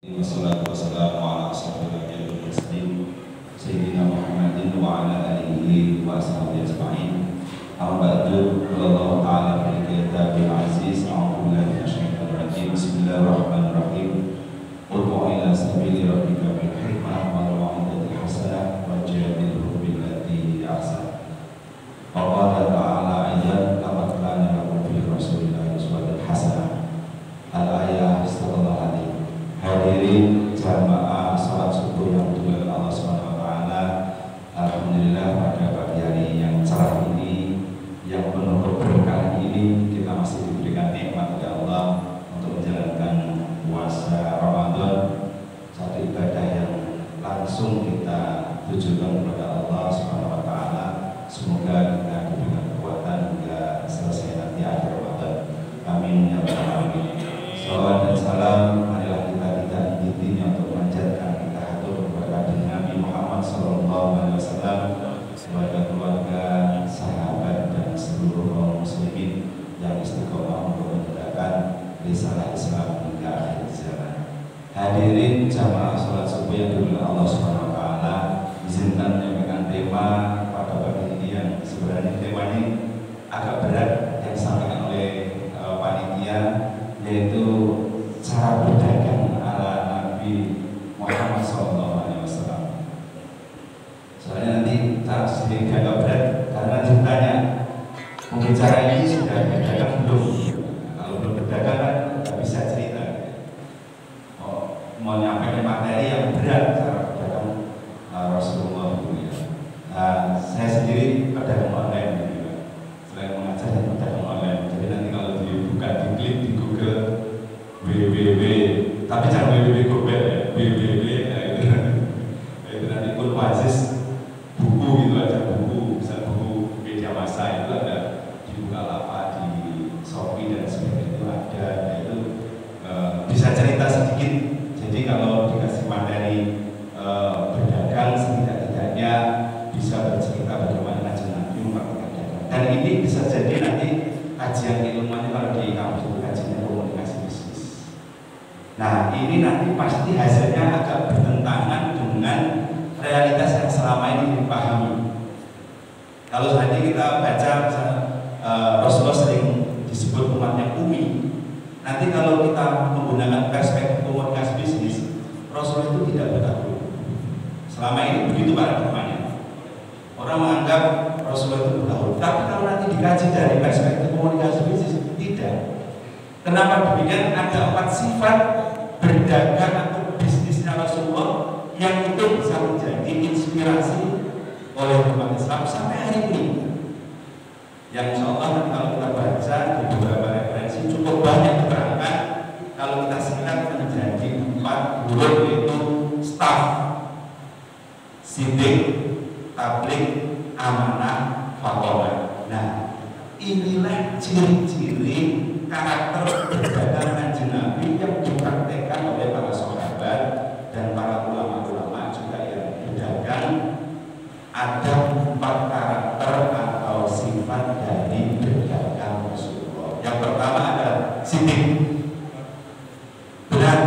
Wassalatu wassalamu ala asyrofil mursalin sayyidina Muhammadin wa ala alihi wa ashabihi ajma'in. Amma ba'du, qala Allah ta'ala fi kitabil aziz, a'udzu billahi minasyaitonir rajim. Bismillahirrahmanirrahim. Ud'u ila sabili rabbika bil hikmah wal mau'izatil hasanah wajadilhum billati hiya ahsan. Wa qala ta'ala ayat laqad kana lakum fi rasulillahi uswatun hasanah. Al-ayah sallallahu alaihi. Hadirin jamaah salat subuh yang dimuliakan Allah Subhanahu wa taala. Alhamdulillah pada pagi hari yang cerah ini, yang penuh keberkahan ini, kita masih diberikan nikmat oleh Allah untuk menjalankan puasa Ramadan, satu ibadah yang langsung kita tujukan kepada Allah Subhanahu wa taala. Semoga kita diberikan kekuatan hingga selesai nanti akhir Ramadan. Amin ya rabbal alamin. Salawat dan salam marilah kita tidak intinya untuk memanjatkan kita hatur kepada Nabi Muhammad SAW, kepada keluarga, sahabat dan seluruh kaum muslimin yang istiqomah untuk menegakkan risalah Islam hingga akhir zaman. Hadirin jamaah salat subuh yang dimuliakan Allah Subhanahu wa taala, izinkan menyampaikan tema pada pagi ini yang sebenarnya tema ini agak berat yang disampaikan oleh panitia, yaitu cara berdagang ala Nabi Muhammad SAW. Soalnya nanti cara sedikit agak berat karena ceritanya pembicara ini sudah berdagang belum? Kalau belum berdagang kan nggak bisa cerita. Mau nyampe materi yang berat cara berdagang Rasulullah itu ya. Saya sendiri pedagang online juga. Selain mengajar dan pedagang online. Jadi nanti kalau dibuka di klik di Google www, tapi jangan www Google ya, www ya, itu nanti pun basis buku gitu aja, buku misal buku media massa itu ada di Bukalapak, di Shopee dan sebagainya itu ada, itu bisa cerita sedikit. Jadi kalau dikasih materi berdagang, setidak-tidaknya bisa bercerita bagaimana Nabi mempraktikkan dagang. Dan ini bisa jadi nanti kajian ilmunya kalau di kampus itu kajian komunikasi bisnis. Nah ini nanti pasti hasilnya agak bertentangan dengan realitas yang selama ini dipahami. Kalau tadi kita baca Rasulullah sering disebut umatnya Umi. Nanti kalau kita menggunakan perspektif komunikasi bisnis, Rasulullah itu tidak bertahu. Selama ini begitu paradigmanya. Orang menganggap Rasulullah itu bertahu. Tapi kalau nanti dikaji dari perspektif komunikasi bisnis, tidak. Kenapa demikian? Ada 4 sifat berdagang atau bisnisnya Rasulullah yang itu bisa menjadi inspirasi oleh umat Islam sampai hari ini. Yang insya Allah nanti kalau kita baca di beberapa referensi cukup banyak diterangkan. Kalau kita singkat menjadi 4 huruf, yaitu staff, sidik, tablik, amanah, fakolah. Nah, inilah ciri-ciri karakter berdagang Kanjeng Nabi yang dipraktekkan oleh para sahabat dan para ulama-ulama juga yang berdagang. Ada 4 karakter atau sifat dari berdagang Rasulullah. Yang pertama adalah sidik, benar.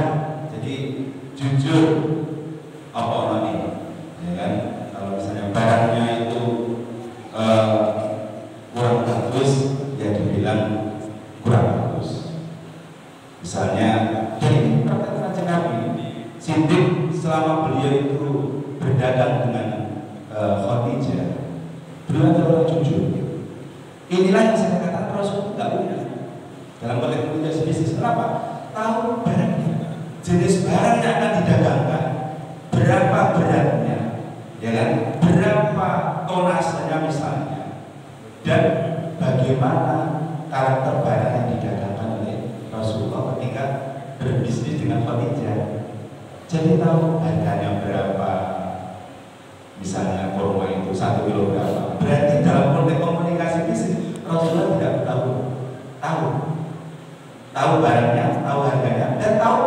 Jadi jujur apa orang ini, ya kan? Kalau misalnya barangnya itu kurang bagus, ya dibilang kurang bagus. Misalnya, dan ini praktek Kanjeng Nabi. Sidik selama beliau itu berdagang dengan Khadijah, beliau adalah jujur. Inilah yang saya katakan Rasul tidak punya dalam konteks komunikasi bisnis. Kenapa? Tahu barangnya, jenis barang yang akan didagangkan, berapa beratnya, ya kan? Berapa tonasenya misalnya, dan bagaimana karakter barang yang didagangkan oleh Rasulullah ketika berbisnis dengan Khadijah. Jadi tahu harganya berapa, misalnya kurma itu 1 kilo berapa. Berarti dalam konteks komunikasi bisnis Rasulullah tidak tahu barangnya, tahu harganya, dan tahu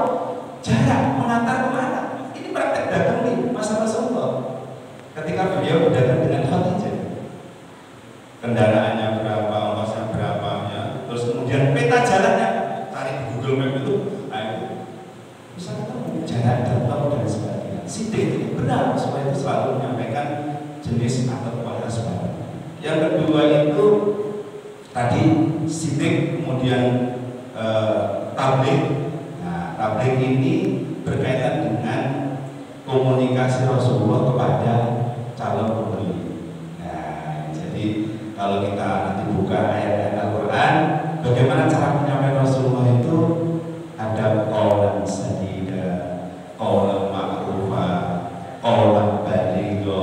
jarak mengantar kemana. Ini praktek dagang nih masa Rasulullah ketika beliau berdagang dengan Khadijah. Kendaraannya berapa, ongkosnya berapa, ya. Terus kemudian peta jalannya, cari di Google Map itu, nah itu bisa ketemu jalan jarak jangkau dan sebagainya. Sidik itu benar, semua itu selalu menyampaikan jenis atau kualitas barang. Yang kedua itu tadi sidik, kemudian tabligh. Nah, tabligh ini berkaitan dengan komunikasi Rasulullah kepada calon pembeli. Nah, jadi kalau kita nanti buka ayat-ayat Al-Quran, bagaimana cara penyampaian Rasulullah itu ada qaulan sadida, qaulan ma'rufa, qaulan baligha,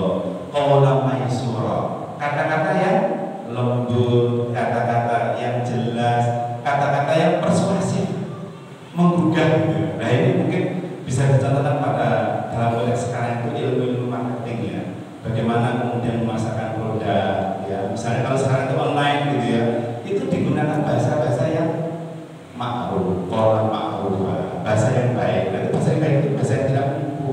qaulan maysura. Kata-kata yang lembut, kata-kata yang jelas, kata-kata yang persuasif, menggugah gitu. Nah, ini mungkin bisa dicontohkan pada dalam konteks sekarang itu ilmu-ilmu marketing ya. Bagaimana kemudian memasarkan produk ya. Misalnya kalau sekarang itu online gitu ya, itu digunakan bahasa-bahasa yang ma'ruf, qaulan ma'ruf, bahasa yang baik. Nah, bahasa yang baik itu bahasa yang tidak menipu,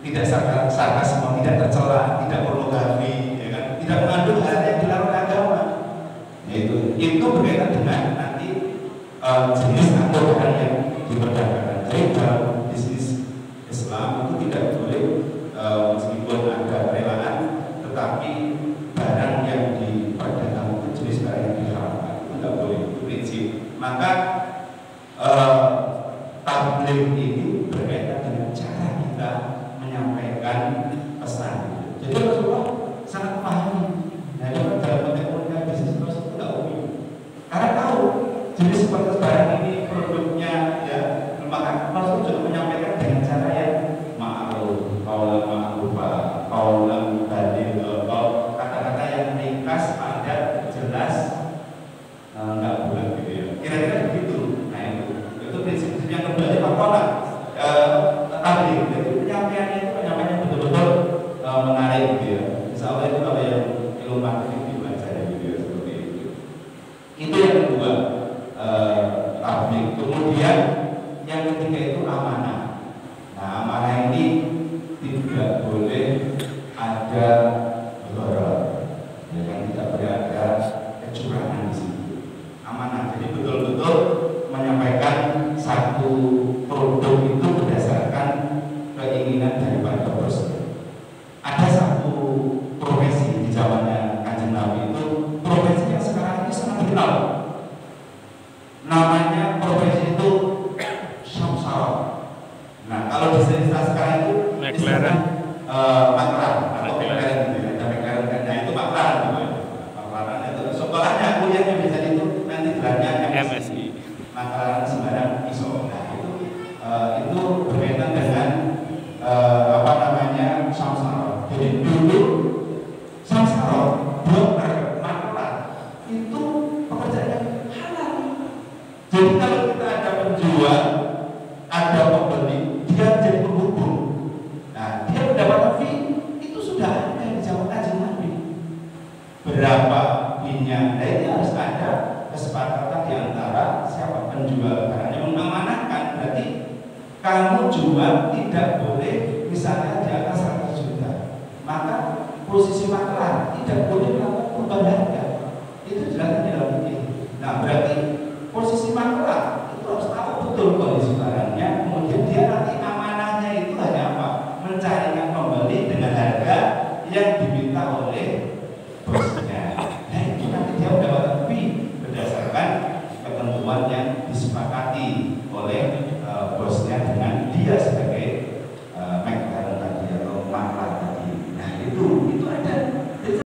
tidak sarkasme, tidak tercela, tidak pornografi, ya kan? Tidak mengandung hal yang dilarang agama. Itu berkaitan dengan nanti jenis atau barang yang diperdagangkan. Jadi dalam bisnis Islam itu tidak boleh meskipun ada relaan, tetapi barang yang diperdagangkan itu jenis barang yang diharamkan, itu tidak boleh, itu prinsip. Maka tabligh ini berkaitan dengan cara kita menyampaikan pesan. Jadi Rasulullah sangat memahami. Nah, dalam konteks komunikasi bisnis Rasulullah itu tidak umum, karena tahu jenis seperti barang ini produknya ya, maka Rasul juga menyampaikan dengan cara yang ma'ruf, qaulan ma'rufa, qaulan baligha, kata-kata yang ringkas, padat, jelas, enggak bulat gitu ya. Kira-kira begitu. Nah, itu prinsip yang kedua itu apa? Tabligh. Jadi penyampaiannya itu penyampaian yang betul-betul menarik gitu ya. Insya Allah itu kalau yang ilmu marketing dibaca gitu ya, seperti itu. Itu yang kedua, tabligh. Kemudian yang ketiga itu amanah. Nah, amanah ini tidak boleh ada gharar, ya kan, tidak boleh ada kecurangan di situ. Amanah, jadi betul-betul menyampaikan satu produk itu berdasarkan keinginan daripada bosnya. Ada satu profesi di zamannya Kanjeng Nabi itu, profesi yang sekarang ini sangat dikenal. Namanya profesi itu samsara. Nah, kalau di istilah sekarang itu istilahnya maklar atau McLaren gitu ya. Ada McLaren kan, nah itu maklar gitu ya. Maklaran itu sekolahnya, kuliahnya biasanya itu nanti gelarnya MSI. Maklaran sembarang ISO. Nah, itu berkaitan dengan apa namanya samsara. Jadi dulu samsara, broker, maklar itu pekerjaannya halal. Jadi kalau kita ada penjual, ada pembeli, dia jadi penghubung. Nah, dia mendapatkan fee, itu sudah ada di zaman Kanjeng Nabi. Berapa fee-nya? Nah, ini harus ada kesepakatan di antara siapa penjual barangnya, mengamanahkan. Berarti kamu jual tidak boleh misalnya di atas 100 juta, maka posisi maklar tidak boleh melakukan perubahan harga. Itu jelas di dalam ini. Nah, berarti posisi maklar